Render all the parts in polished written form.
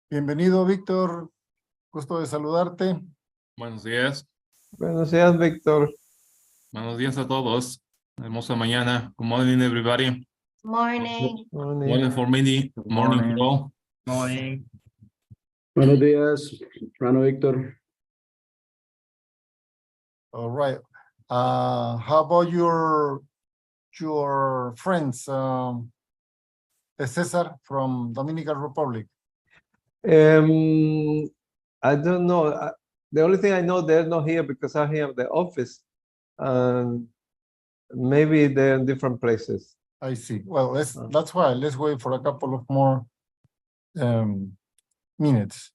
Bienvenido, Víctor. Gusto de saludarte. Buenos días. Buenos días, Víctor. Buenos días a todos. Hermosa mañana. Good morning, everybody. Morning. Morning for me. Morning for all. Morning. Buenos días, hermano Víctor. All right. How about your friends, Cesar from Dominican Republic? I don't know. The only thing I know, they're not here because I'm here at the office. And maybe they're in different places. I see. Well, that's why. Let's wait for a couple of more minutes.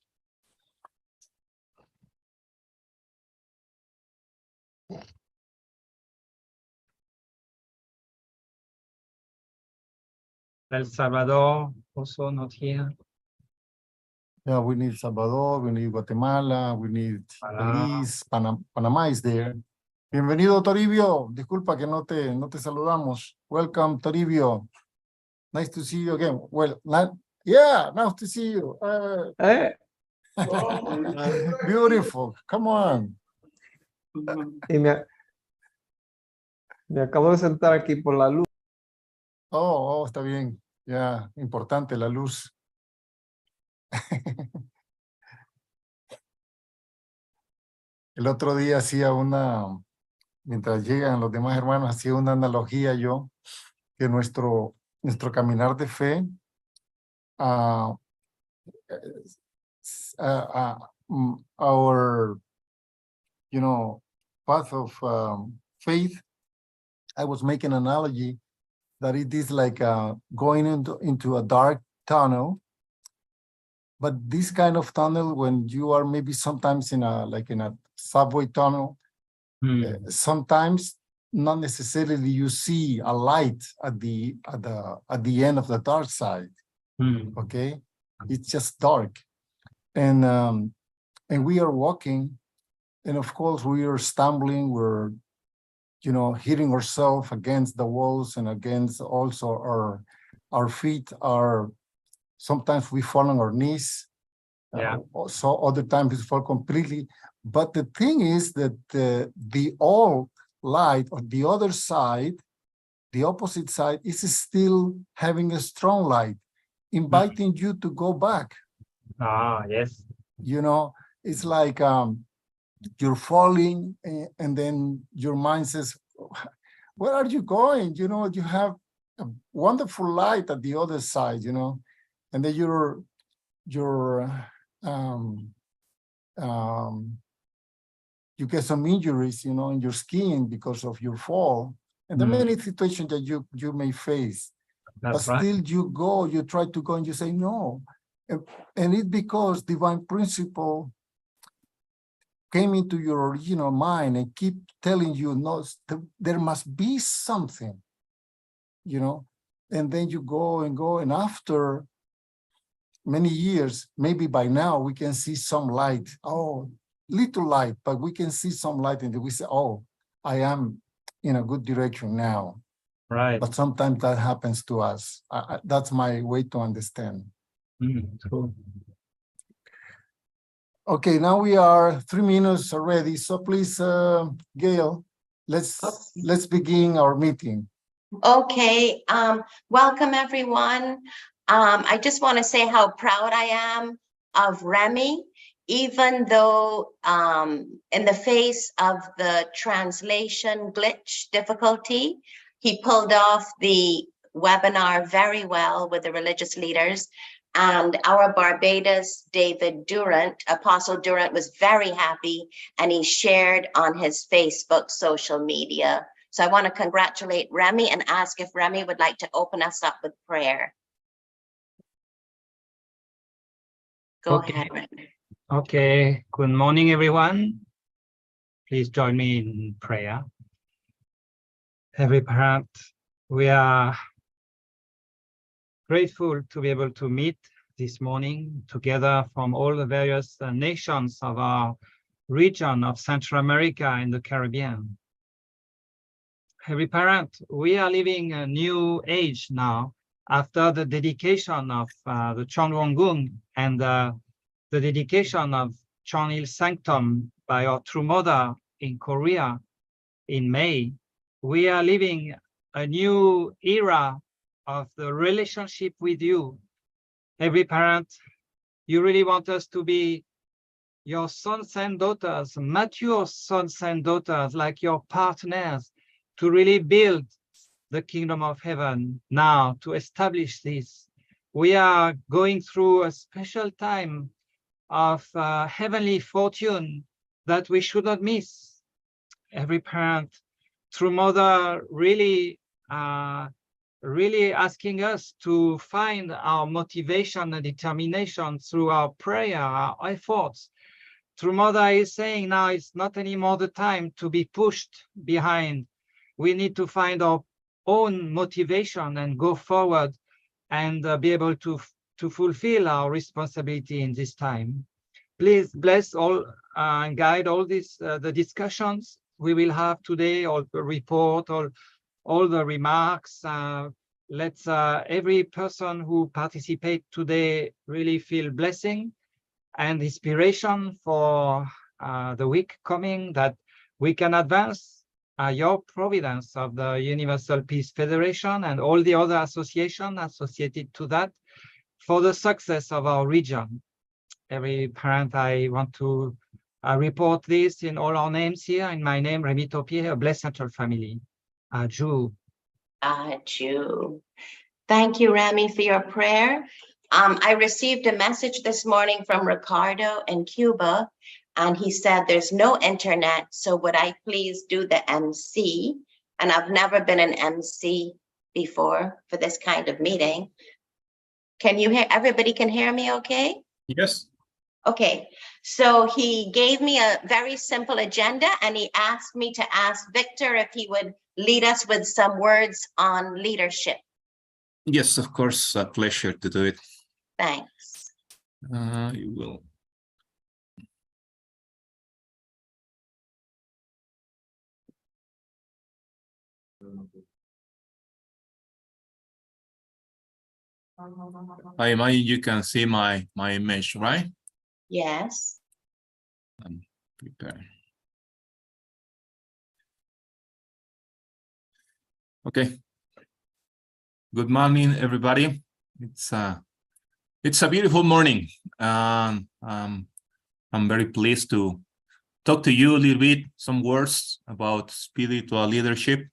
El Salvador also not here. Yeah, we need Salvador, we need Guatemala, we need Belize, Panamá is there. Bienvenido, Toribio. Disculpa que no te saludamos. Welcome, Toribio. Nice to see you again. Well, yeah, nice to see you. Hey. Beautiful. Come on. Y me acabo de sentar aquí por la luz. Oh, está bien. Ya, importante la luz. El otro día hacía mientras llegan los demás hermanos, hacía una analogía yo, que nuestro caminar de fe, our, path of faith, I was making an analogy that it is like going into a dark tunnel. But this kind of tunnel, when you are maybe sometimes in a subway tunnel, sometimes not necessarily you see a light at the end of the dark side. Okay, it's just dark, and we are walking, and of course we are stumbling, we're hitting ourselves against the walls and against also our feet are. Sometimes we fall on our knees. Yeah. So other times we fall completely. But the thing is that the all light on the other side, the opposite side, is still having a strong light, inviting you to go back. Ah, yes. It's like you're falling and then your mind says, where are you going? You have a wonderful light at the other side, and then you get some injuries, in your skin because of your fall, and there are many situations that you may face. That's but right. still you try to go and you say no, and it's because divine principle came into your mind and keep telling you no, there must be something, and then you go, and after many years, maybe by now we can see some light. Oh, little light, but we can see some light, and we say, oh, I am in a good direction now. Right. But sometimes that happens to us. That's my way to understand. True. Okay, now we are 3 minutes already. So please, Gail, let's begin our meeting. Okay, welcome everyone. I just want to say how proud I am of Remy, even though in the face of the translation glitch difficulty, he pulled off the webinar very well with the religious leaders. And our Barbados David Durant, Apostle Durant, was very happy, and he shared on his Facebook social media. So I want to congratulate Remy and ask if Remy would like to open us up with prayer. Go ahead, Remy. Okay, good morning, everyone. Please join me in prayer. Heavenly Parent, we are grateful to be able to meet this morning together from all the various nations of our region of Central America and the Caribbean. Heavenly Parent, we are living a new age now after the dedication of the Chonwongung and the dedication of Chonil Sanctum by our True Mother in Korea in May, we are living a new era of the relationship with you. Every parent, you really want us to be your sons and daughters, mature sons and daughters, like your partners, to really build the kingdom of heaven now, to establish this. We are going through a special time of heavenly fortune that we should not miss. Every parent, True Mother, really asking us to find our motivation and determination through our prayer, our efforts. True Mother is saying now it's not anymore the time to be pushed behind. We need to find our own motivation and go forward and be able to fulfill our responsibility in this time. Please bless all and guide all this, the discussions we will have today, all the report, all the remarks. Let's every person who participate today really feel blessing and inspiration for the week coming, that we can advance your providence of the Universal Peace Federation and all the other associations associated to that for the success of our region. Every parent, I want to report this in all our names here. In my name, Remy Topier, a blessed central family. Ju. Ju. Thank you, Remy, for your prayer. I received a message this morning from Ricardo in Cuba, and he said there's no internet, so would I please do the MC? And I've never been an MC before for this kind of meeting. Can you hear, everybody can hear me okay? Yes. Okay, so he gave me a very simple agenda, and he asked me to ask Victor if he would lead us with some words on leadership. Yes, of course, a pleasure to do it. Thanks. You will. I imagine you can see my image, right? Yes. I'm prepared. Okay. Good morning, everybody. It's a beautiful morning. I'm very pleased to talk to you a little bit, some words about spiritual leadership.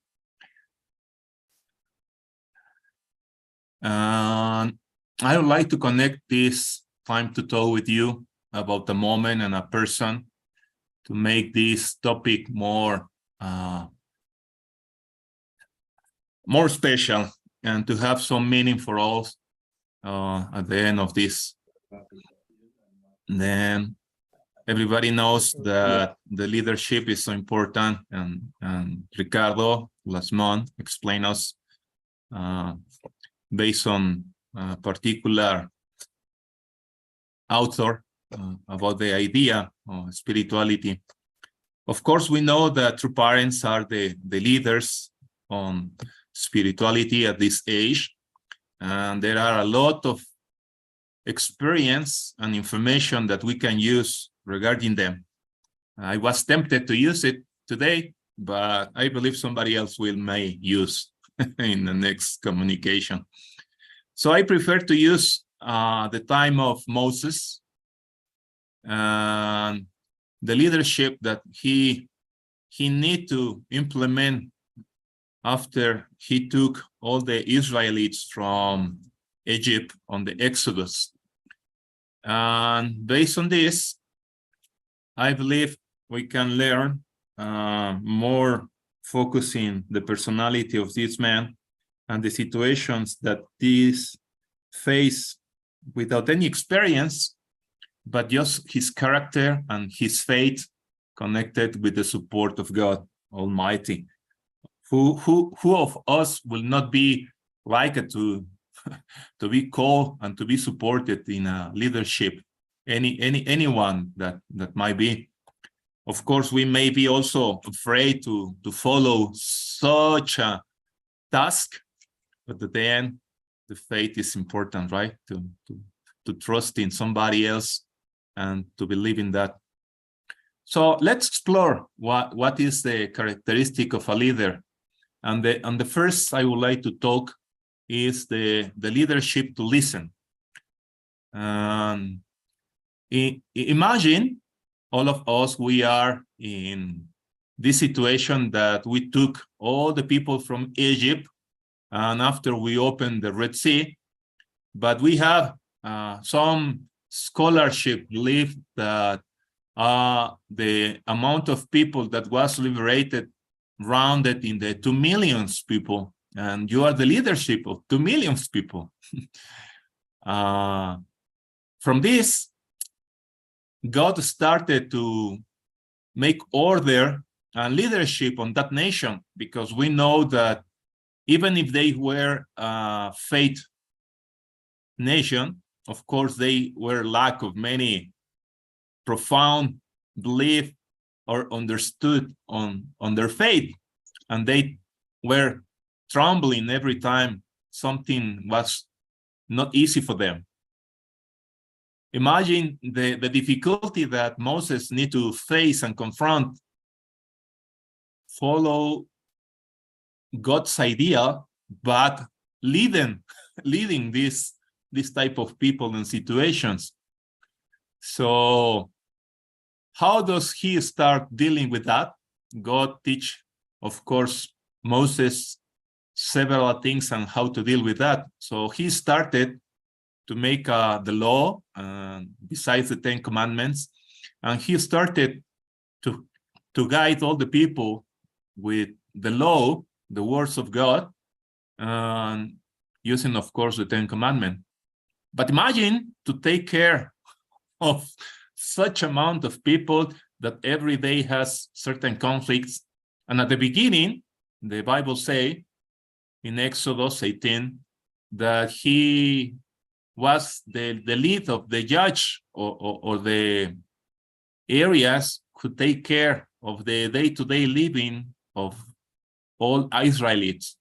I would like to connect this time to talk with you about a moment and a person to make this topic more special and to have some meaning for us at the end of this. Then everybody knows that the leadership is so important, and Ricardo last month explained us based on a particular author about the idea of spirituality. Of course, we know that true parents are the leaders on spirituality at this age, and there are a lot of experience and information that we can use regarding them. I was tempted to use it today, but I believe somebody else may use in the next communication. So I prefer to use the time of Moses and the leadership that he need to implement after he took all the Israelites from Egypt on the Exodus. And based on this, I believe we can learn more focusing the personality of this man and the situations that these face without any experience, but just his character and his faith connected with the support of God Almighty. Who of us will not be liked to be called and to be supported in a leadership? Anyone that might be. Of course, we may be also afraid to follow such a task, but at the end, the faith is important, right? To trust in somebody else and to believe in that. So let's explore what is the characteristic of a leader. And the first I would like to talk is the leadership to listen. Imagine all of us, we are in this situation that we took all the people from Egypt, and after we opened the Red Sea, but we have some scholarship believe that the amount of people that was liberated rounded in the 2 million people, and you are the leadership of 2 million people. From this, God started to make order and leadership on that nation, because we know that even if they were a faith nation, of course, they were lack of many profound belief or understood on their faith, and they were trembling every time something was not easy for them. Imagine the difficulty that Moses need to face and confront, follow God's idea, but leading this type of people and situations. So how does he start dealing with that? God teach, of course, Moses several things on how to deal with that. So he started to make the law, besides the 10 commandments, and he started to guide all the people with the law, the words of God, and using, of course, the 10 commandments. But imagine to take care of such amount of people that every day has certain conflicts. And at the beginning, the Bible say in Exodus 18 that he was the lead of the judge or the areas who take care of the day-to-day living of all Israelites.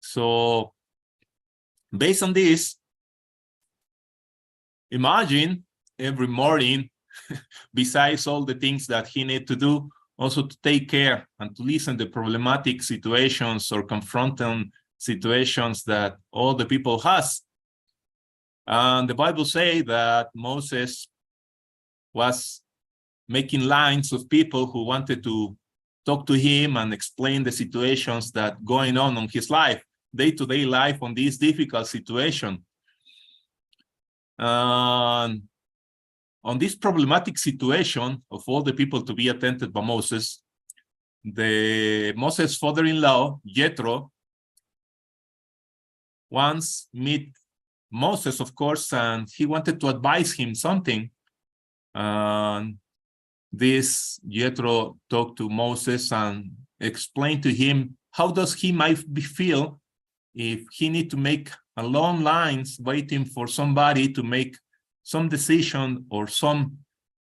So based on this, imagine every morning, besides all the things that he need to do, also to take care and to listen to problematic situations or confronting situations that all the people has. And the Bible say that Moses was making lines of people who wanted to talk to him and explain the situations that going on his life, day-to-day life on this difficult situation. And on this problematic situation of all the people to be attended by Moses, Moses' father-in-law, Jethro, once meet Moses, of course, and he wanted to advise him something. And this Jethro talked to Moses and explained to him how does he might feel if he need to make a long lines waiting for somebody to make some decision or some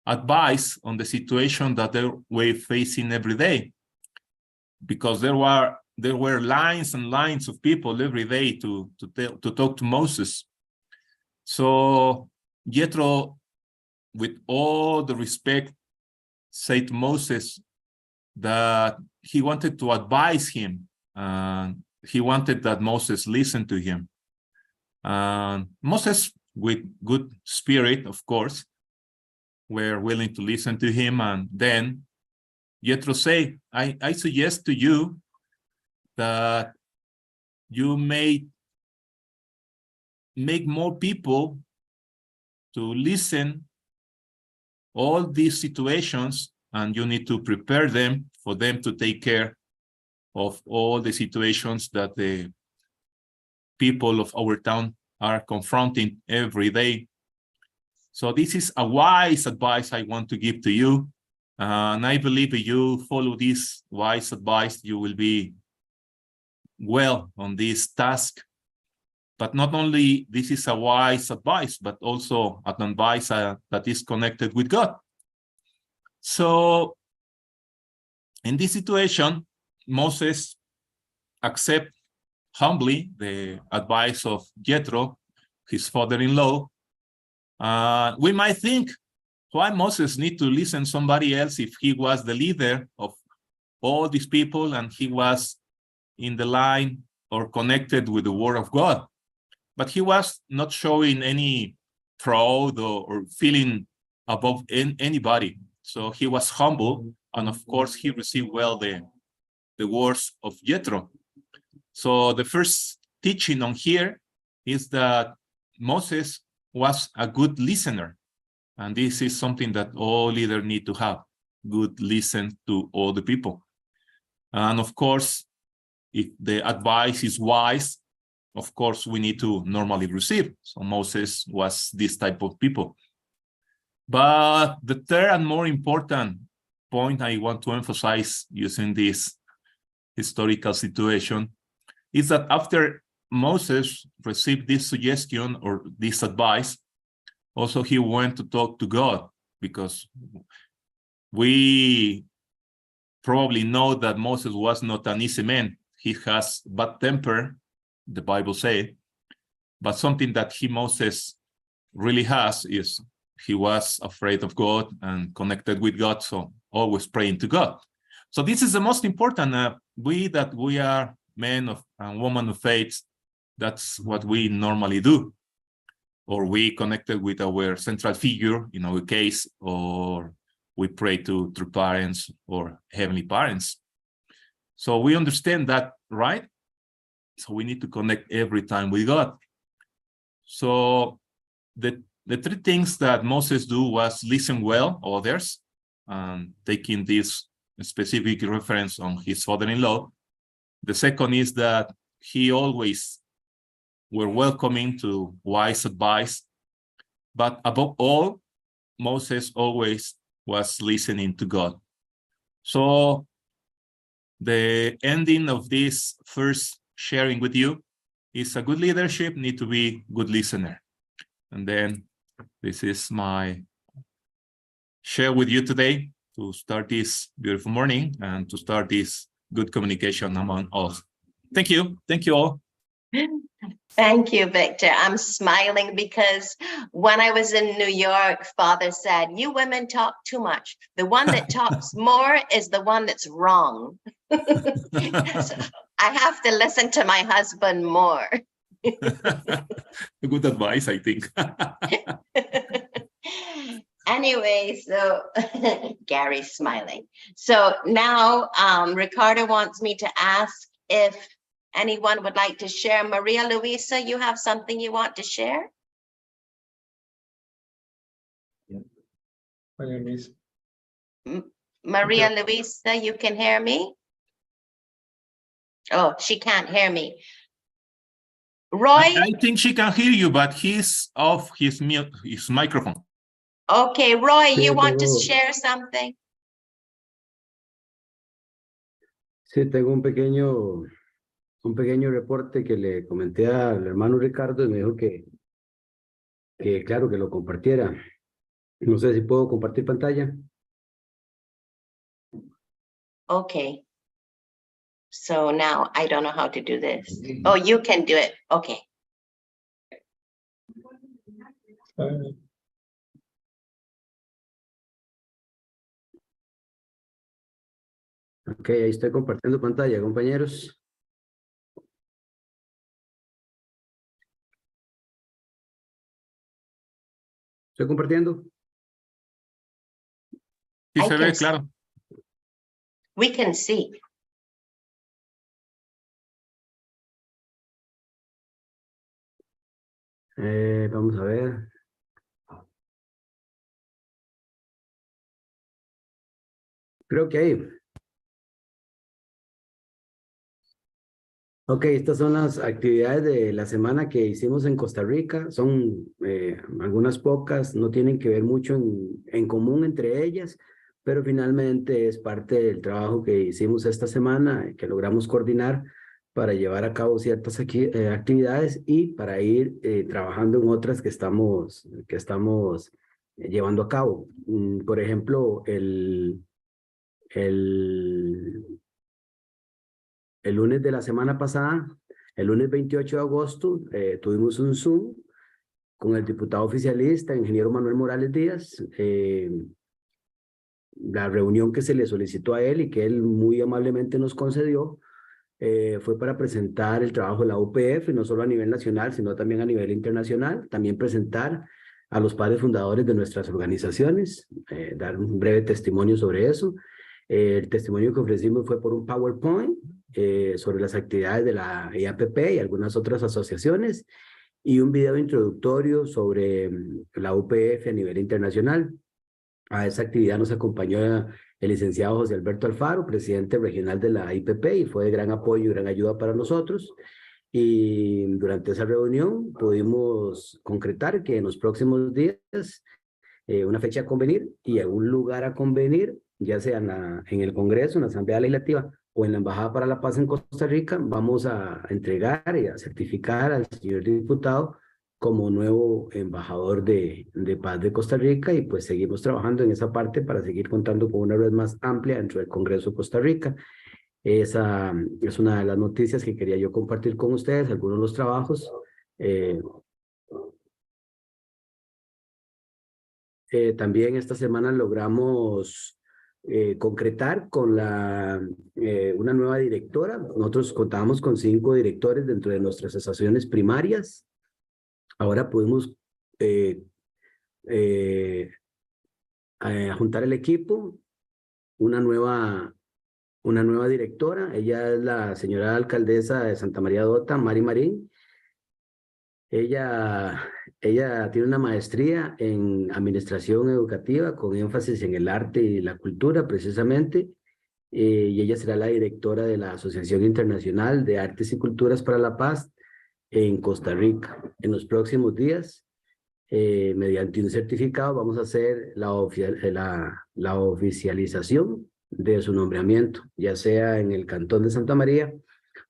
advice on the situation that they were facing every day, because there were lines and lines of people every day to talk to Moses. So Jethro, with all the respect, said to Moses that he wanted to advise him, and he wanted that Moses listen to him. Moses, with good spirit, of course, were willing to listen to him. And then Jethro say, I suggest to you that you may make more people to listen all these situations, and you need to prepare them for them to take care of all the situations that the people of our town are confronting every day. So this is a wise advice I want to give to you. And I believe if you follow this wise advice, you will be well on this task. But not only this is a wise advice, but also an advice that is connected with God. So in this situation, Moses accepted humbly the advice of Jethro, his father-in-law. We might think, why Moses need to listen to somebody else if he was the leader of all these people and he was in the line or connected with the word of God? But he was not showing any proud or feeling above anybody. So he was humble, and of course he received well the words of Jethro. So the first teaching on here is that Moses was a good listener. And this is something that all leaders need to have, good listen to all the people. And of course, if the advice is wise, of course, we need to normally receive. So Moses was this type of people. But the third and more important point I want to emphasize using this historical situation is that after Moses received this suggestion or this advice, also he went to talk to God, because we probably know that Moses was not an easy man. He has bad temper, the Bible says, but something that Moses really has is he was afraid of God and connected with God, so always praying to God. So this is the most important. We are men of and women of faith, that's what we normally do. Or we connected with our central figure, in our case, or we pray to true parents or heavenly parents. So we understand that, right? So we need to connect every time with God. So the three things that Moses do was listen well others, taking this specific reference on his father-in-law. The second is that he always were welcoming to wise advice, but above all, Moses always was listening to God. So the ending of this first sharing with you is a good leadership need to be good listener. And then this is my share with you today to start this beautiful morning and to start this good communication among us. Thank you. Thank you all. Thank you, Victor. I'm smiling because when I was in New York, Father said, you women talk too much. The one that talks more is the one that's wrong. So I have to listen to my husband more. Good advice, I think. Anyway, so Gary's smiling. So now Ricardo wants me to ask if anyone would like to share. Maria Luisa, you have something you want to share? Maria Luisa, you can hear me? Oh, she can't hear me. Roy? I think she can hear you, but he's off his microphone. Okay, Roy, Sí, you want to tengo- share something? Sí, tengo un pequeño reporte que le comenté al hermano Ricardo y me dijo que claro, que lo compartiera. No sé si puedo compartir pantalla. Okay. So now I don't know how to do this. Oh, you can do it. Okay. Ok, ahí estoy compartiendo pantalla, compañeros. ¿Estoy compartiendo? Sí, I se can ve, s- claro. We can see. Vamos a ver. Creo que ahí. Ok, estas son las actividades de la semana que hicimos en Costa Rica. Son algunas pocas, no tienen que ver mucho en común entre ellas, pero finalmente es parte del trabajo que hicimos esta semana, que logramos coordinar para llevar a cabo ciertas actividades y para ir trabajando en otras que estamos llevando a cabo. Por ejemplo, el lunes de la semana pasada El lunes 28 de agosto tuvimos un Zoom con el diputado oficialista, ingeniero Manuel Morales Díaz, la reunión que se le solicitó a él y que él muy amablemente nos concedió fue para presentar el trabajo de la UPF, no solo a nivel nacional, sino también a nivel internacional, también presentar a los padres fundadores de nuestras organizaciones, dar un breve testimonio sobre eso. El testimonio que ofrecimos fue por un PowerPoint sobre las actividades de la IAPP y algunas otras asociaciones, y un video introductorio sobre la UPF a nivel internacional. A esa actividad nos acompañó el licenciado José Alberto Alfaro, presidente regional de la IPP, y fue de gran apoyo y gran ayuda para nosotros. Y durante esa reunión pudimos concretar que en los próximos días una fecha a convenir y un lugar a convenir, ya sea en el Congreso, en la Asamblea Legislativa o en la Embajada para la Paz en Costa Rica, vamos a entregar y a certificar al señor diputado como nuevo embajador de paz de Costa Rica, y pues seguimos trabajando en esa parte para seguir contando con una red más amplia dentro del Congreso de Costa Rica. Esa es una de las noticias que quería yo compartir con ustedes, algunos de los trabajos. También esta semana logramos concretar con una nueva directora. Nosotros contábamos con 5 directores dentro de nuestras asociaciones primarias. Ahora pudimos juntar el equipo, una nueva directora. Ella es la señora alcaldesa de Santa María Dota, Mari Marín. Ella tiene una maestría en administración educativa con énfasis en el arte y la cultura, precisamente, y ella será la directora de la Asociación Internacional de Artes y Culturas para la Paz en Costa Rica. En los próximos días, mediante un certificado, vamos a hacer la oficialización de su nombramiento, ya sea en el Cantón de Santa María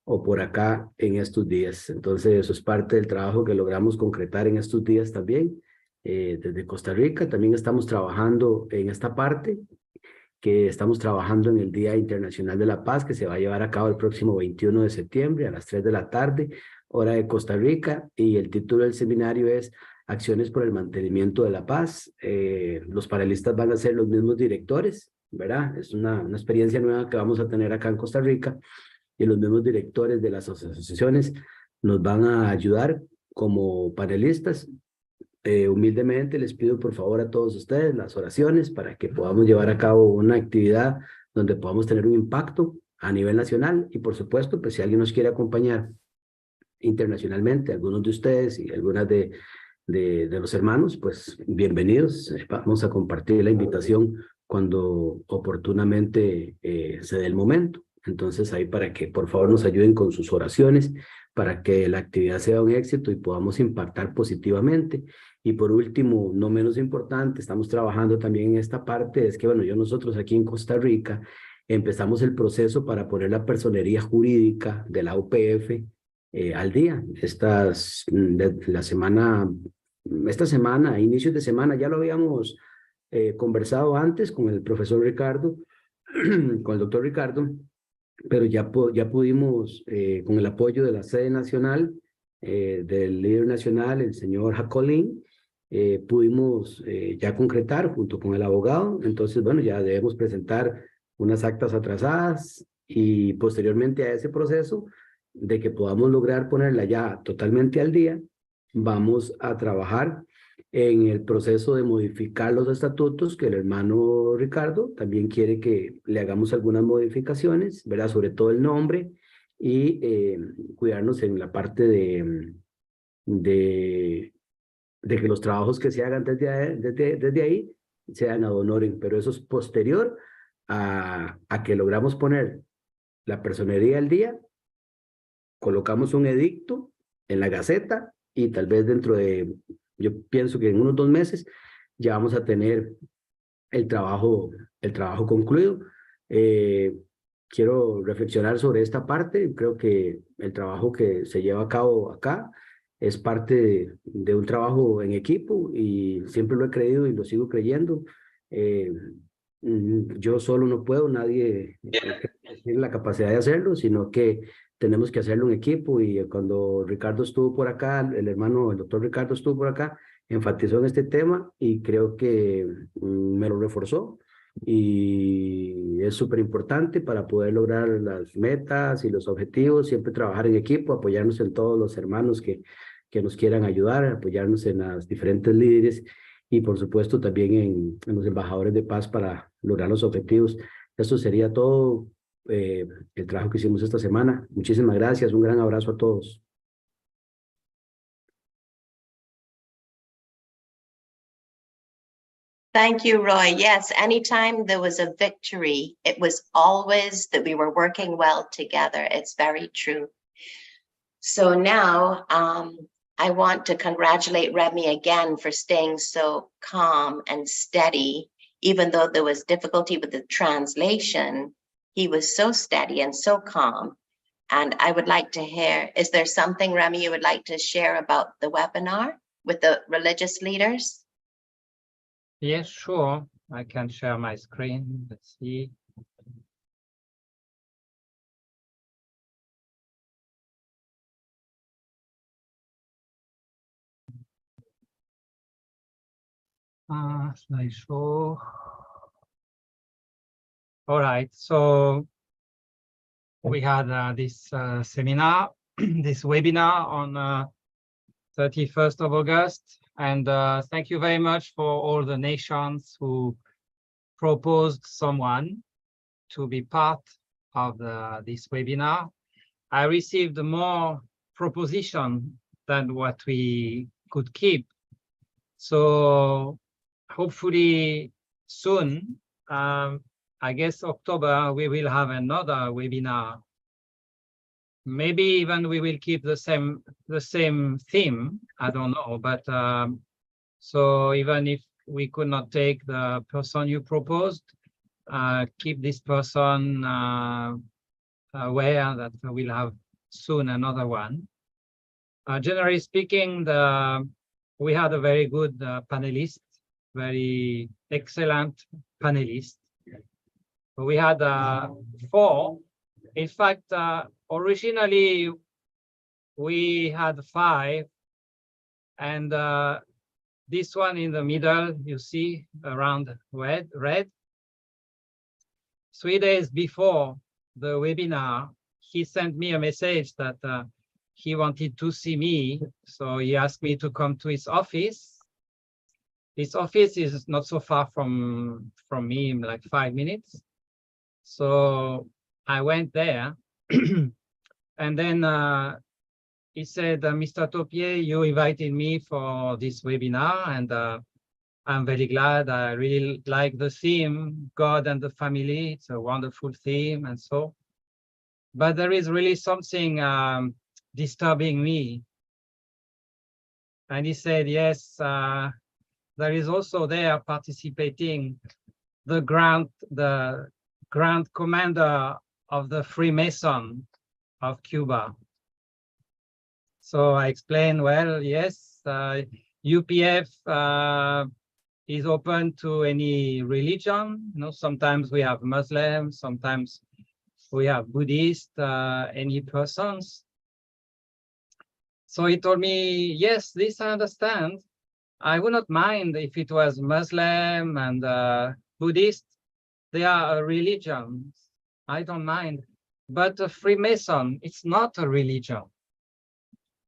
o por acá en estos días. Entonces, eso es parte del trabajo que logramos concretar en estos días también. Desde Costa Rica también estamos trabajando en esta parte, que estamos trabajando en el Día Internacional de la Paz, que se va a llevar a cabo el próximo 21 de septiembre a las 3 de la tarde, hora de Costa Rica, y el título del seminario es Acciones por el Mantenimiento de la Paz. Los panelistas van a ser los mismos directores, ¿verdad? Es una experiencia nueva que vamos a tener acá en Costa Rica, y los mismos directores de las asociaciones nos van a ayudar como panelistas. Humildemente les pido por favor a todos ustedes las oraciones para que podamos llevar a cabo una actividad donde podamos tener un impacto a nivel nacional, y por supuesto, pues si alguien nos quiere acompañar internacionalmente, algunos de ustedes y algunas de los hermanos, pues bienvenidos. Vamos a compartir la invitación cuando oportunamente se dé el momento. Entonces ahí para que por favor nos ayuden con sus oraciones para que la actividad sea un éxito y podamos impactar positivamente. Y por último, no menos importante, estamos trabajando también en esta parte, es que bueno, nosotros aquí en Costa Rica empezamos el proceso para poner la personería jurídica de la UPF al día. Esta semana, a inicios de semana, ya lo habíamos conversado antes con el profesor Ricardo, con el doctor Ricardo, pero ya pudimos, con el apoyo de la sede nacional, del líder nacional, el señor Jacolín, pudimos ya concretar junto con el abogado. Entonces, bueno, ya debemos presentar unas actas atrasadas, y posteriormente a ese proceso de que podamos lograr ponerla ya totalmente al día, vamos a trabajar en el proceso de modificar los estatutos, que el hermano Ricardo también quiere que le hagamos algunas modificaciones, ¿verdad? Sobre todo el nombre, y cuidarnos en la parte de que los trabajos que se hagan desde ahí sean ad honorem, pero eso es posterior a que logramos poner la personería al día. Colocamos un edicto en la Gaceta, y tal vez yo pienso que en unos 2 meses ya vamos a tener el trabajo concluido. Quiero reflexionar sobre esta parte. Creo que el trabajo que se lleva a cabo acá es parte de un trabajo en equipo, y siempre lo he creído y lo sigo creyendo. Yo solo no puedo, nadie tiene la capacidad de hacerlo, sino que tenemos que hacerlo en equipo y cuando Ricardo estuvo por acá, el doctor Ricardo estuvo por acá, enfatizó en este tema y creo que me lo reforzó y es súper importante para poder lograr las metas y los objetivos, siempre trabajar en equipo, apoyarnos en todos los hermanos que nos quieran ayudar, apoyarnos en las diferentes líderes y por supuesto también en los embajadores de paz para lograr los objetivos. Esto sería todo el trabajo que hicimos esta semana. Muchísimas gracias, un gran abrazo a todos. Thank you, Roy. Yes, anytime there was a victory, it was always that we were working well together. It's very true. So now I want to congratulate Remy again for staying so calm and steady, even though there was difficulty with the translation. He was so steady and so calm. And I would like to hear, is there something, Remy, you would like to share about the webinar with the religious leaders? Yes, sure. I can share my screen. Let's see. Slideshow. All right, so we had this seminar, this webinar on 31st of August. And thank you very much for all the nations who proposed someone to be part of this webinar. I received more propositions than what we could keep. So hopefully soon, I guess October, we will have another webinar. Maybe even we will keep the same theme. I don't know, but so even if we could not take the person you proposed, keep this person aware that we'll have soon another one. Generally speaking, we had a very good panelist, very excellent panelist. We had 4. In fact, originally we had 5, and this one in the middle, you see around red. 3 days before the webinar, he sent me a message that he wanted to see me, so he asked me to come to his office. His office is not so far from me, like 5 minutes. So I went there, and then he said, Mr. Topier, you invited me for this webinar, and I'm very glad. I really like the theme, God and the family. It's a wonderful theme, and so. But there is really something disturbing me. And he said, yes, there is also there participating the Grand Commander of the Freemason of Cuba. So I explained, well, yes, UPF is open to any religion. You know, sometimes we have Muslims, sometimes we have Buddhist, any persons. So he told me, yes, this I understand. I would not mind if it was Muslim and Buddhist. They are religions. I don't mind. But a Freemason, it's not a religion.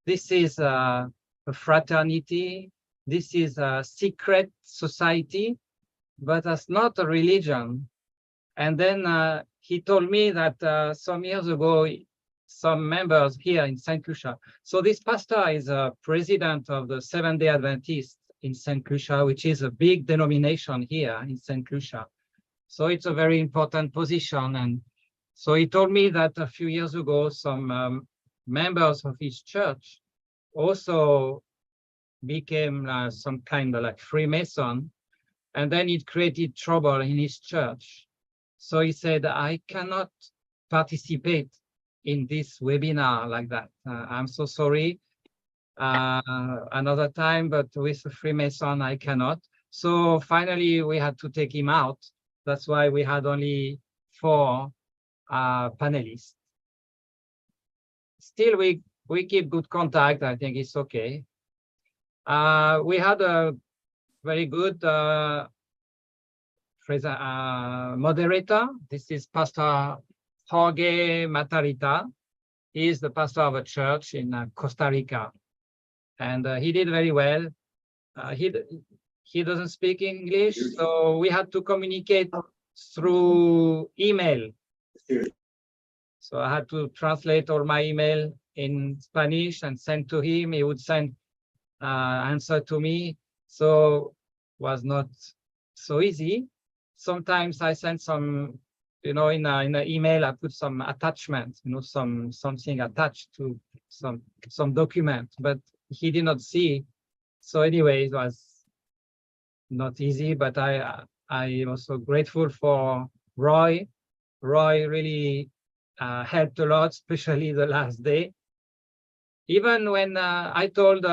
This is a fraternity. This is a secret society, but that's not a religion. And then he told me that some years ago, some members here in St. Lucia. So this pastor is a president of the Seventh-day Adventists in St. Lucia, which is a big denomination here in St. Lucia. So it's a very important position. And so he told me that a few years ago, some members of his church also became some kind of like Freemason, and then it created trouble in his church. So he said, I cannot participate in this webinar like that. I'm so sorry. Another time, but with a Freemason, I cannot. So finally, we had to take him out. That's why we had only 4 panelists. still we keep good contact. I think it's okay. We had a very good moderator. This is Pastor Jorge Matarita. He is the pastor of a church in Costa Rica, and he did very well. He doesn't speak English, so we had to communicate through email. So I had to translate all my email in Spanish and send to him. He would send answer to me. So was not so easy. Sometimes I sent some, in an email, I put some attachment, something attached to some document, but he did not see. So anyway, it was not easy, but I am also grateful for Roy. Roy really helped a lot, especially the last day. Even when I told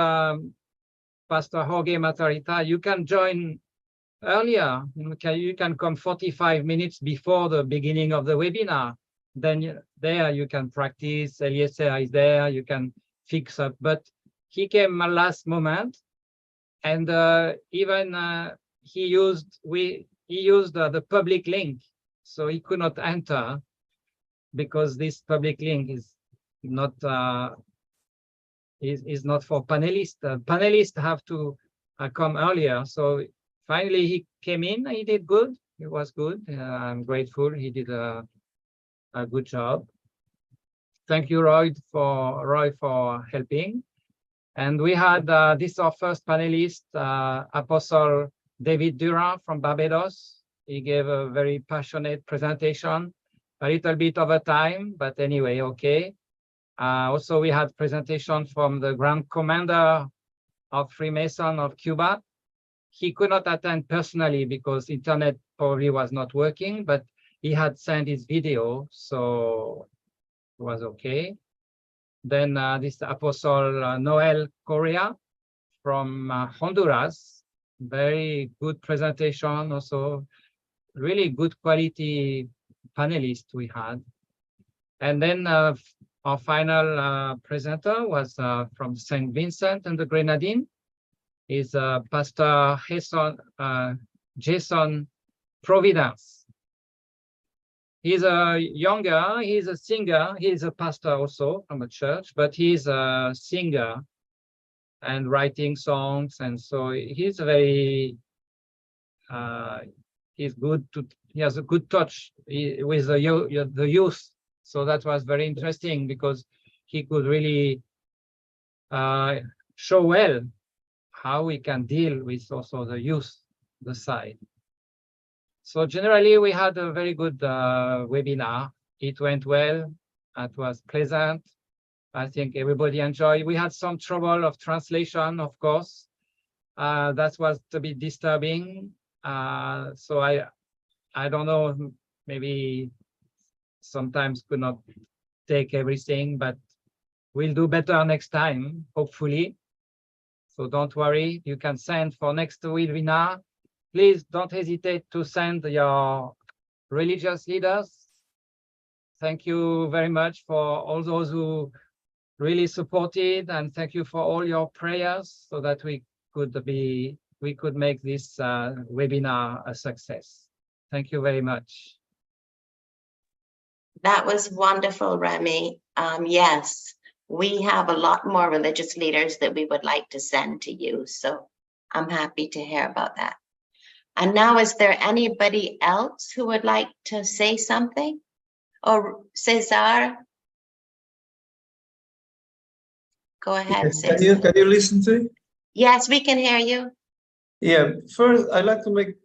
Pastor Jorge Matarita, you can join earlier, you can come 45 minutes before the beginning of the webinar. Then there you can practice, Eliezer is there, you can fix up. But he came at last moment, and even he used the public link, so he could not enter because this public link is not is not for panelists. Panelists have to come earlier. So finally he came in. He did good. It was good. I'm grateful. He did a good job. Thank you, Roy, for helping. And we had this our first panelist, Apostle David Durant from Barbados. He gave a very passionate presentation, a little bit over time, but anyway, okay. Also, we had presentation from the Grand Commander of Freemason of Cuba. He could not attend personally because internet probably was not working, but he had sent his video, so it was okay. Then this Apostle Noel Correa from Honduras, very good presentation, also really good quality panelist we had. And then our final presenter was from St. Vincent and the Grenadines. Is Pastor Jason Providence. He's he's a singer, he's a pastor also from a church, but he's a singer and writing songs, and so he's very he has a good touch with the youth. So that was very interesting because he could really show well how we can deal with also the youth, the side. So generally we had a very good webinar. It went well, it was pleasant. I think everybody enjoyed. We had some trouble of translation, of course. That was a bit disturbing. So I don't know, maybe sometimes could not take everything, but we'll do better next time, hopefully. So don't worry, you can send for next webinar. Please don't hesitate to send your religious leaders. Thank you very much for all those who really supported, and thank you for all your prayers so that we could make this webinar a success. Thank you very much. That was wonderful, Remy. Yes, we have a lot more religious leaders that we would like to send to you. So I'm happy to hear about that. And now, is there anybody else who would like to say something? Or Cesar? Go ahead, Yes, Cesar. can you listen to it? Yes, we can hear you. Yeah, first, I'd like to make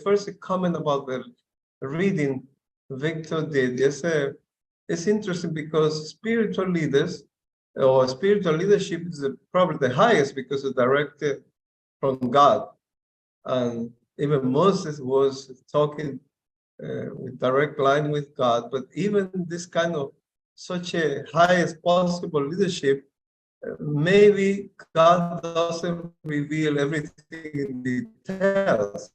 first a comment about the reading Victor did. Yes, it's interesting because spiritual leaders or spiritual leadership is probably the highest because it's directed from God. And even Moses was talking with direct line with God, but even this kind of such a highest possible leadership, maybe God doesn't reveal everything in details.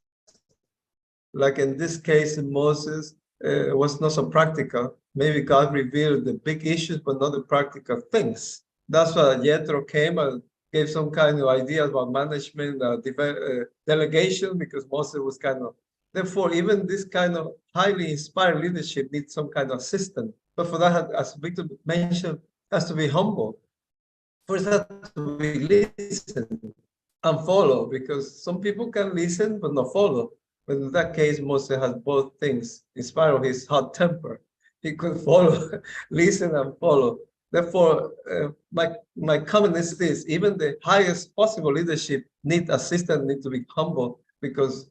Like in this case, Moses was not so practical. Maybe God revealed the big issues, but not the practical things. That's why Jethro came and gave some kind of ideas about management, delegation, because Moses was kind of. Therefore, even this kind of highly inspired leadership needs some kind of assistant. But for that, as Victor mentioned, has to be humble. First, has to be listen and follow, because some people can listen but not follow. But in that case, Moses has both things. In spite of his hot temper, he could follow, listen and follow. Therefore, my comment is this: even the highest possible leadership need assistance, need to be humble, because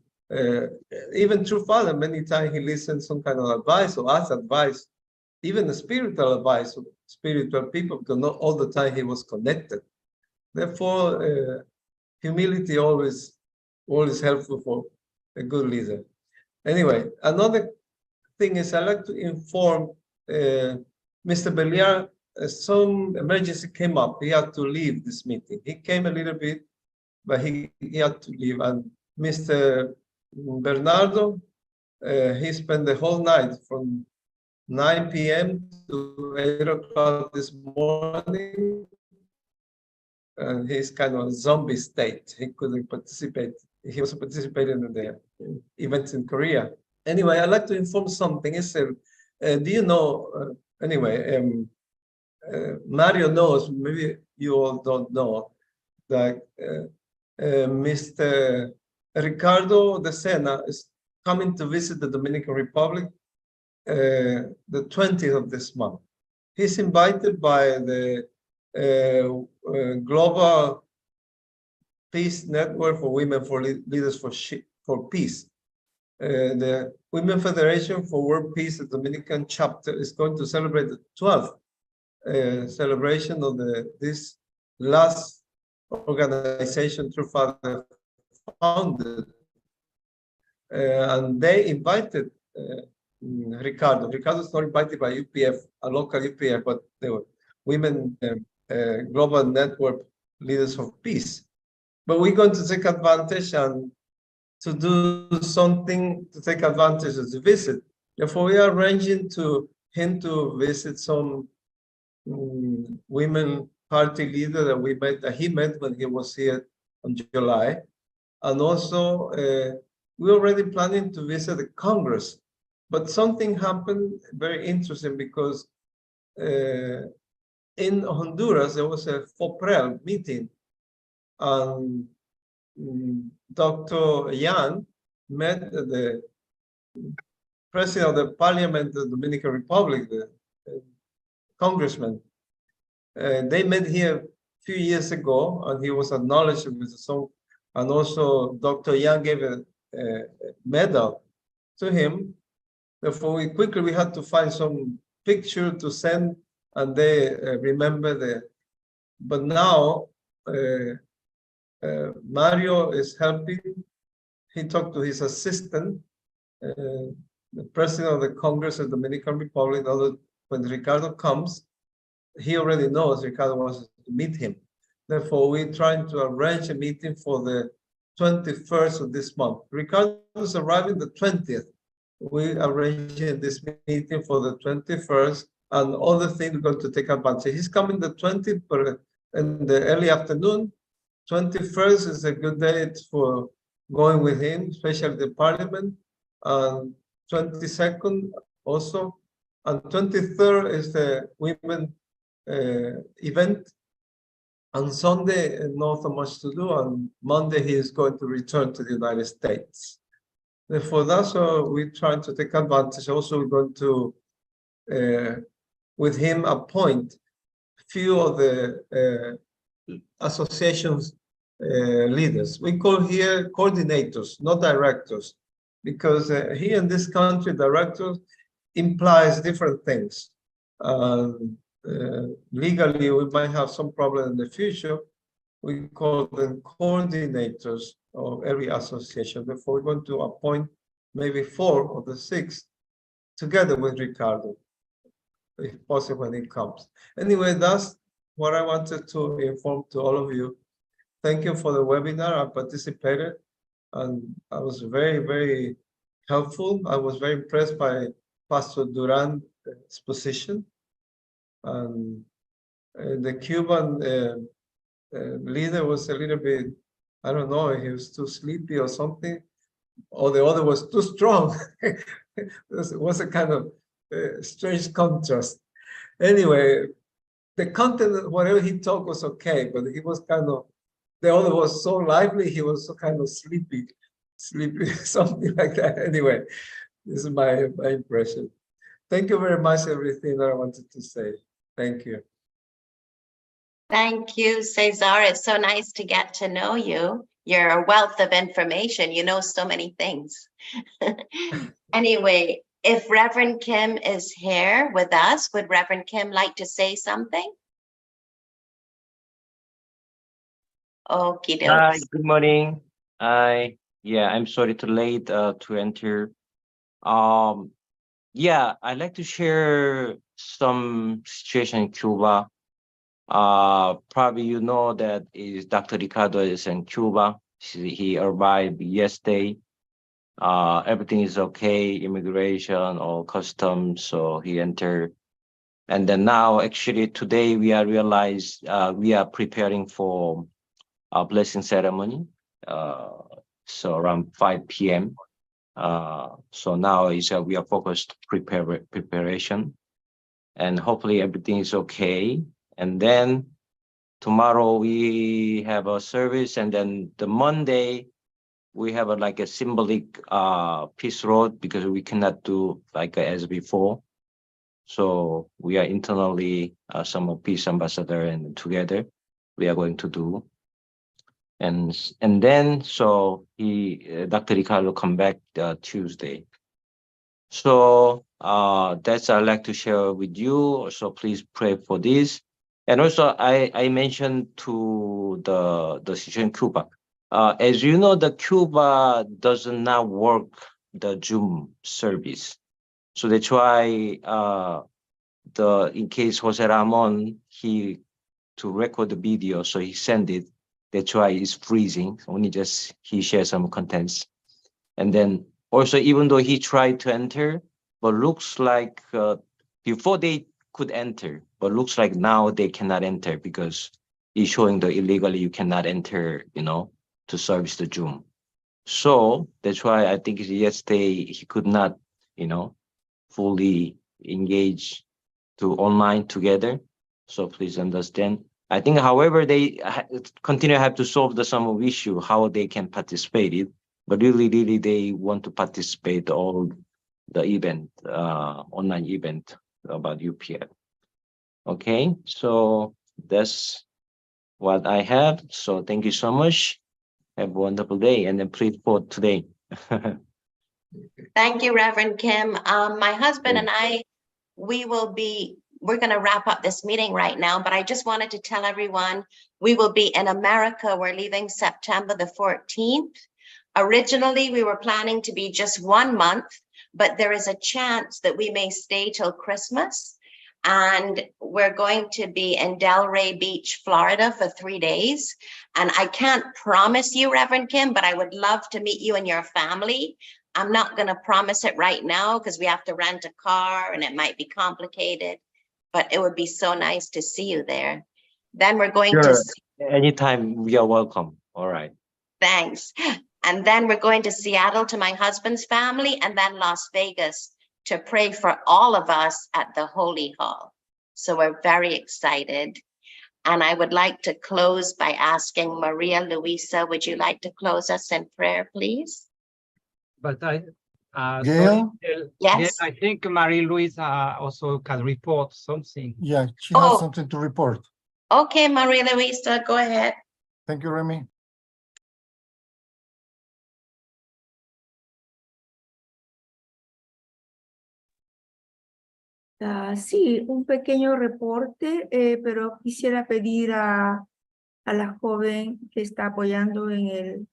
even true father, many times he listens some kind of advice or asks advice, even the spiritual advice of spiritual people, because not all the time he was connected. Therefore, humility always helpful for a good leader. Anyway, another thing is I like to inform Mr. Belliar, some emergency came up. He had to leave this meeting. He came a little bit, but he had to leave. And Mr. Bernardo, he spent the whole night from 9 p.m. to 8 o'clock this morning. And he's kind of a zombie state. He couldn't participate. He was participating in the events in Korea. Anyway, I'd like to inform something. He said, do you know, Mario knows, maybe you all don't know, that Mr. Ricardo de Sena is coming to visit the Dominican Republic the 20th of this month. He's invited by the Global Peace Network for Women for Leaders for Peace. The Women Federation for World Peace, the Dominican chapter, is going to celebrate the 12th celebration of this last organization True Father founded. And they invited Ricardo. Ricardo's not invited by UPF, a local UPF, but they were Women Global Network Leaders for Peace. But we're going to take advantage and to do something to take advantage of the visit. Therefore, we are arranging him to visit some women party leader that he met when he was here in July. And also, we're already planning to visit the Congress. But something happened very interesting, because in Honduras, there was a FOPREL meeting, and Dr. Yan met the president of the parliament of the Dominican Republic, the congressman. They met here a few years ago, and he was acknowledged with the song. And also, Dr. Yan gave a medal to him. Therefore, we had to find some picture to send, and they remember but now Mario is helping. He talked to his assistant, the president of the Congress of the Dominican Republic. When Ricardo comes, he already knows Ricardo wants to meet him. Therefore, we're trying to arrange a meeting for the 21st of this month. Ricardo is arriving the 20th. We're arranging this meeting for the 21st, and other things we're going to take advantage. He's coming the 20th, but in the early afternoon. 21st is a good date for going with him, especially the parliament. And 22nd also. And 23rd is the women event. On Sunday, not so much to do. On Monday, he is going to return to the United States. Therefore, that's what we're trying to take advantage. Also, we're going to, with him, appoint few of the associations leaders. We call here coordinators, not directors, because here in this country, directors implies different things. Legally, we might have some problem in the future. We call them coordinators of every association. Therefore, we're going to appoint maybe 4 of the 6 together with Ricardo, if possible, when he comes. Anyway, that's what I wanted to inform to all of you. Thank you for the webinar. I participated, and I was very, very helpful. I was very impressed by Pastor Duran's position. And the Cuban leader was a little bit, I don't know, he was too sleepy or something, or the other was too strong. It was a kind of strange contrast. Anyway, the content, whatever he talked was okay, but he was kind of, the other was so lively, he was so kind of sleepy, something like that. Anyway, this is my impression. Thank you very much, everything that I wanted to say. Thank you. Thank you, Cesar. It's so nice to get to know you. You're a wealth of information. You know so many things. Anyway, if Reverend Kim is here with us, would Reverend Kim like to say something? Okie Hi, dokes. good morning. I'm sorry to late to enter. I'd like to share some situation in Cuba. Probably you know that is Dr. Ricardo is in Cuba. He arrived yesterday. Everything is okay, immigration or customs, so he entered. And then now, actually, today we are realized we are preparing for a blessing ceremony. So around 5 p.m. So now is we are focused preparation, and hopefully everything is okay. And then tomorrow we have a service, and then the Monday we have like a symbolic peace road, because we cannot do like as before. So we are internally some peace ambassador, and together we are going to do. And then so Dr. Ricardo come back Tuesday. So that's I'd like to share with you. So please pray for this. And also I mentioned to the situation in Cuba. As you know, the Cuba does not work the Zoom service. So that's why in case Jose Ramon, to record the video, so he sent it. That's why it's freezing. Only just he shared some contents. And then also, even though he tried to enter, but looks like before they could enter, but looks like now they cannot enter, because it's showing the illegally you cannot enter, to service the Zoom. So that's why I think yesterday he could not, fully engage to online together. So please understand. I think, however, they continue to have to solve some issue, how they can participate it, but really they want to participate all the event, online event about UPF. Okay, so that's what I have. So thank you so much. Have a wonderful day, and then please vote today. Thank you, Reverend Kim. My husband and I, we're going to wrap up this meeting right now, but I just wanted to tell everyone we will be in America. We're leaving September the 14th. Originally, we were planning to be just 1 month, but there is a chance that we may stay till Christmas. And we're going to be in Delray Beach, Florida for 3 days. And I can't promise you, Reverend Kim, but I would love to meet you and your family. I'm not going to promise it right now because we have to rent a car and it might be complicated, but it would be so nice to see you there. Then we're going to... Anytime, we are welcome. All right. Thanks. And then we're going to Seattle to my husband's family, and then Las Vegas to pray for all of us at the Holy Hall. So we're very excited. And I would like to close by asking Maria Luisa, would you like to close us in prayer, please? But Gail? Yes. I think Marie-Louisa also can report something. Yeah, she has something to report. Okay, Maria Luisa, go ahead. Thank you, Remy. Sí, un pequeño reporte, pero quisiera pedir a la joven que está apoyando en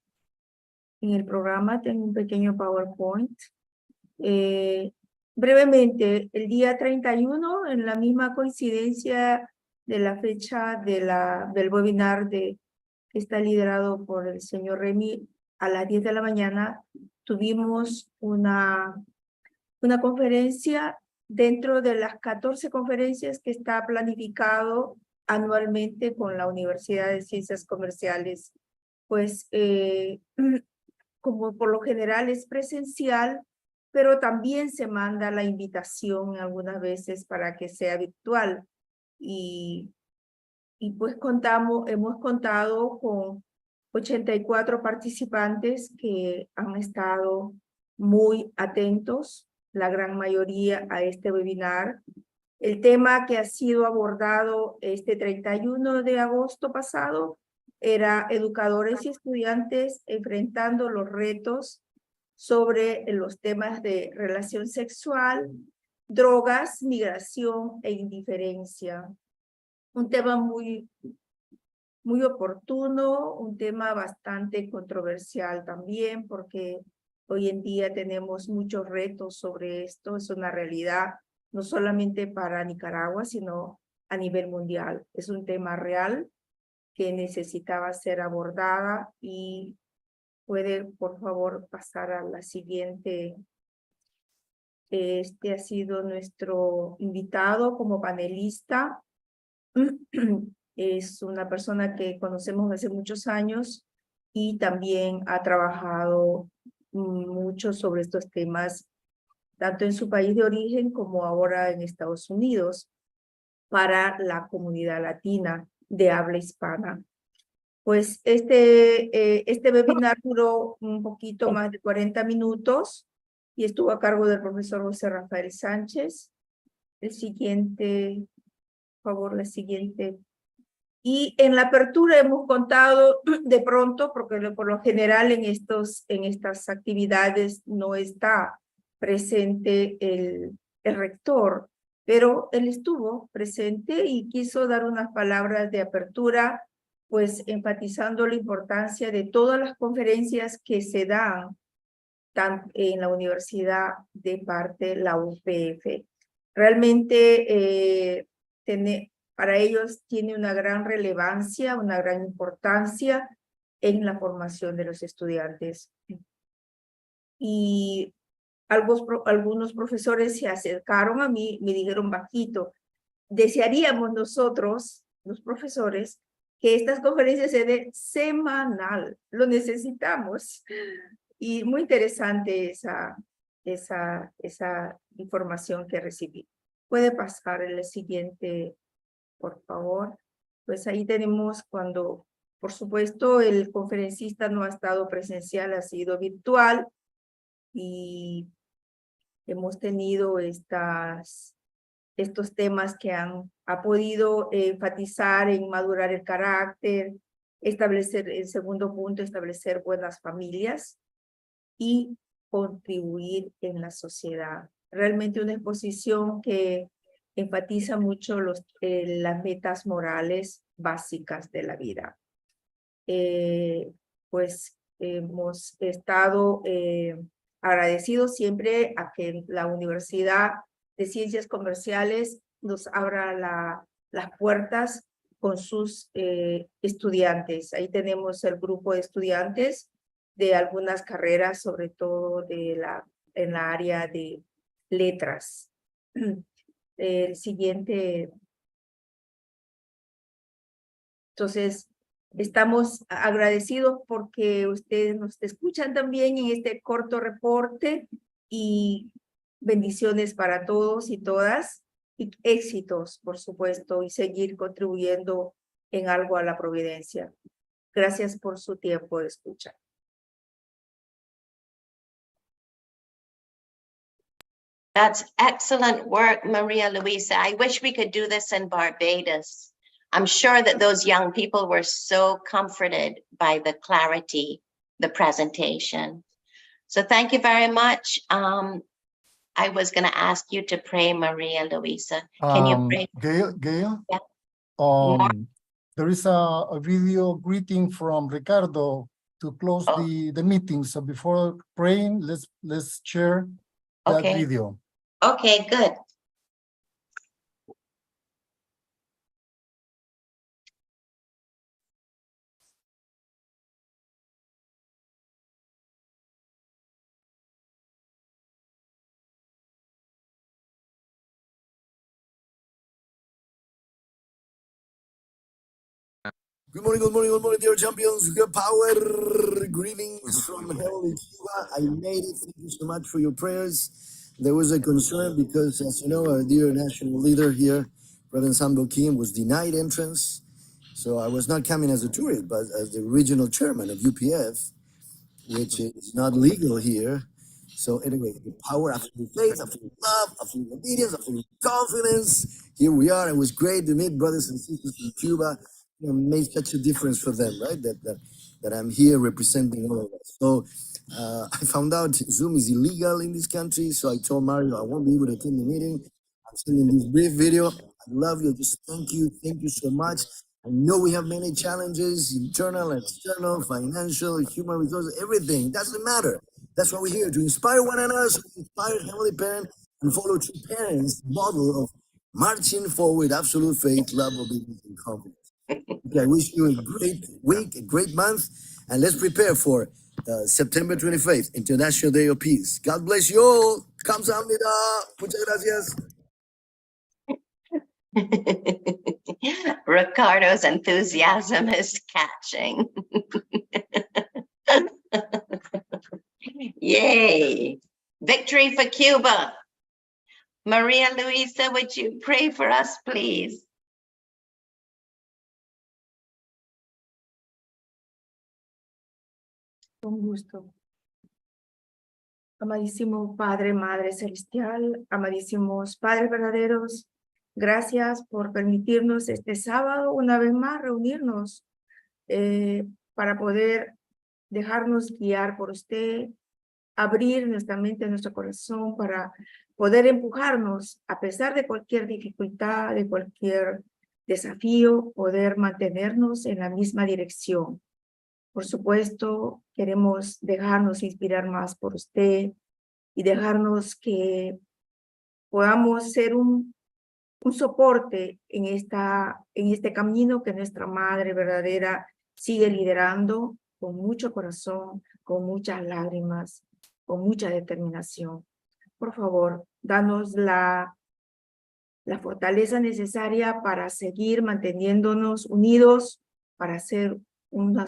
el programa, tengo un pequeño PowerPoint. Brevemente, el día 31, en la misma coincidencia de la fecha del webinar que está liderado por el señor Remy, a las 10 de la mañana tuvimos una una conferencia dentro de las 14 conferencias que está planificado anualmente con la Universidad de Ciencias Comerciales. Pues como por lo general es presencial, pero también se manda la invitación algunas veces para que sea virtual. Y pues hemos contado con 84 participantes que han estado muy atentos, la gran mayoría a este webinar. El tema que ha sido abordado este 31 de agosto pasado era educadores y estudiantes enfrentando los retos sobre los temas de relación sexual, drogas, migración e indiferencia. Un tema muy oportuno, un tema bastante controversial también, porque hoy en día tenemos muchos retos sobre esto. Es una realidad no solamente para Nicaragua, sino a nivel mundial. Es un tema real que necesitaba ser abordada. Y puede, por favor, pasar a la siguiente. Este ha sido nuestro invitado como panelista. Es una persona que conocemos hace muchos años y también ha trabajado mucho sobre estos temas, tanto en su país de origen como ahora en Estados Unidos, para la comunidad latina de habla hispana. Pues este webinar duró un poquito más de 40 minutos y estuvo a cargo del profesor José Rafael Sánchez. El siguiente, por favor, la siguiente. Y en la apertura hemos contado de pronto, porque por lo general en estas actividades no está presente el rector, pero él estuvo presente y quiso dar unas palabras de apertura, pues enfatizando la importancia de todas las conferencias que se dan en la universidad de parte de la UPF. Realmente para ellos tiene una gran relevancia, una gran importancia en la formación de los estudiantes. Y algunos profesores se acercaron a mí, me dijeron bajito, desearíamos nosotros, los profesores, que estas conferencias se den semanal, lo necesitamos. Y muy interesante esa información que recibí. Puede pasar el siguiente, por favor. Pues ahí tenemos cuando, por supuesto, el conferencista no ha estado presencial, ha sido virtual, y hemos tenido estos temas que ha podido enfatizar en madurar el carácter, establecer, el segundo punto, establecer buenas familias y contribuir en la sociedad. Realmente una exposición que enfatiza mucho las metas morales básicas de la vida. Pues hemos estado agradecidos siempre a que la Universidad de Ciencias Comerciales nos abra las puertas con sus estudiantes. Ahí tenemos el grupo de estudiantes de algunas carreras, sobre todo en la área de letras. El siguiente. Entonces, estamos agradecidos porque ustedes nos escuchan también en este corto reporte, y bendiciones para todos y todas, y éxitos, por supuesto, y seguir contribuyendo en algo a la providencia. Gracias por su tiempo de escucha. That's excellent work, Maria Luisa. I wish we could do this in Barbados. I'm sure that those young people were so comforted by the clarity, the presentation. So thank you very much. I was going to ask you to pray, Maria Luisa. Can you pray? Gail? Yeah. There is a video greeting from Ricardo to close the meeting. So before praying, let's share that video. Okay, good. Good morning, dear champions. Good power. Greetings from heavenly Cuba. I made it. Thank you so much for your prayers. There was a concern because, as you know, our dear national leader here, President Sambo Kim, was denied entrance. So I was not coming as a tourist, but as the regional chairman of UPF, which is not legal here. So anyway, the power, absolute faith, absolute love, absolute obedience, absolute confidence. Here we are. It was great to meet brothers and sisters from Cuba. You know, made such a difference for them, right? That I'm here representing all of us. So I found out Zoom is illegal in this country. So I told Mario I won't be able to attend the meeting. I'm sending this brief video. I love you. Just thank you so much. I know we have many challenges, internal, external, financial, human resources, everything. It doesn't matter. That's why we're here, to inspire one another, so we inspire Heavenly Parent and follow true parents' model of marching forward, absolute faith, love, obedience, and confidence. Okay, I wish you a great week, a great month, and let's prepare for September 25th, International Day of Peace. God bless you all. Kamsahamnida. Muchas gracias. Ricardo's enthusiasm is catching. Yay. Victory for Cuba. Maria Luisa, would you pray for us, please? Con gusto. Amadísimo Padre, Madre Celestial, amadísimos Padres verdaderos, gracias por permitirnos este sábado una vez más reunirnos para poder dejarnos guiar por usted, abrir nuestra mente, nuestro corazón para poder empujarnos a pesar de cualquier dificultad, de cualquier desafío, poder mantenernos en la misma dirección. Por supuesto, queremos dejarnos inspirar más por usted y dejarnos que podamos ser un soporte en este camino que nuestra Madre verdadera sigue liderando con mucho corazón, con muchas lágrimas, con mucha determinación. Por favor, danos la fortaleza necesaria para seguir manteniéndonos unidos, para ser un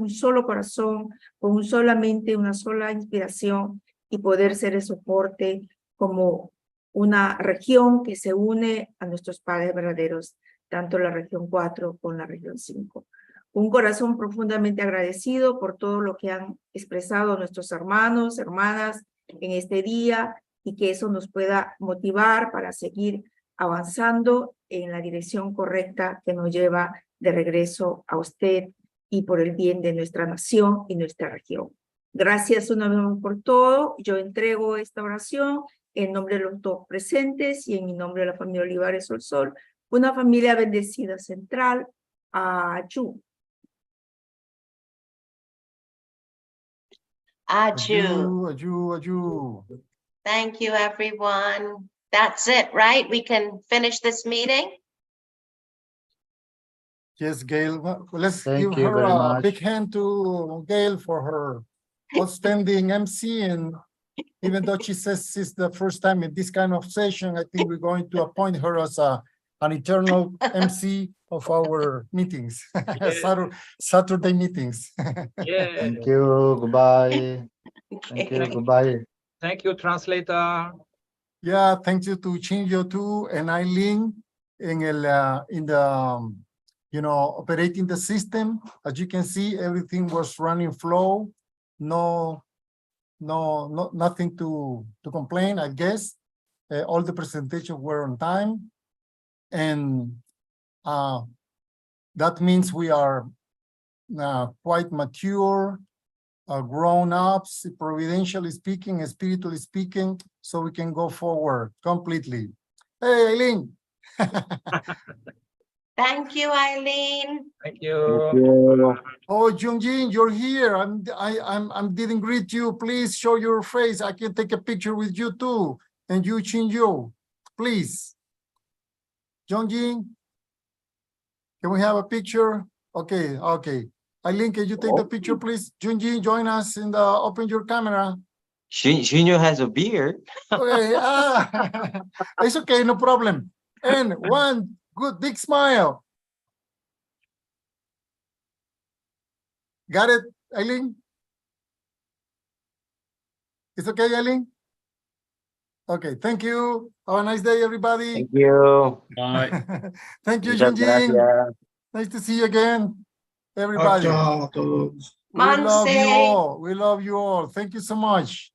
solo corazón, con solamente una sola inspiración y poder ser el soporte como una región que se une a nuestros padres verdaderos, tanto la región 4 como la región 5. Un corazón profundamente agradecido por todo lo que han expresado nuestros hermanos, hermanas en este día y que eso nos pueda motivar para seguir avanzando en la dirección correcta que nos lleva de regreso a usted y por el bien de nuestra nación y nuestra región. Gracias una vez más por todo. Yo entrego esta oración en nombre de los dos presentes y en mi nombre de la familia Olivares Sol, una familia bendecida central. Ayú. Ayú. Thank you, everyone. That's it, right? We can finish this meeting? Yes, Gail. Well, let's Thank give you her very a much. big hand to Gail for her outstanding MC. And even though she says it's the first time in this kind of session, I think we're going to appoint her as an eternal MC of our meetings, Saturday meetings. Yeah. Thank you. Goodbye. Thank you. Goodbye. Thank you, translator. Yeah, thank you to Chinjo too and Eileen in the operating the system. As you can see, everything was running flow. Nothing to complain, I guess. All the presentations were on time. And that means we are quite mature, grown-ups, providentially speaking, spiritually speaking, so we can go forward completely. Hey, Eileen. Thank you, Eileen. Thank you. Oh, Jungjin, you're here. I didn't greet you. Please show your face. I can take a picture with you too. And you, Chinjo, please. Jungjin, can we have a picture? Okay. Eileen, can you take the picture, please? Junjin, join us in the open your camera. Shinyo has a beard. Okay, it's okay, no problem. And one good big smile. Got it, Eileen? It's okay, Eileen? Okay, thank you. Have a nice day, everybody. Thank you. Bye. Thank you, Muchas Jinjin. gracias. Nice to see you again, everybody. Chao a todos. We love you Monse. all. We love you all. Thank you so much.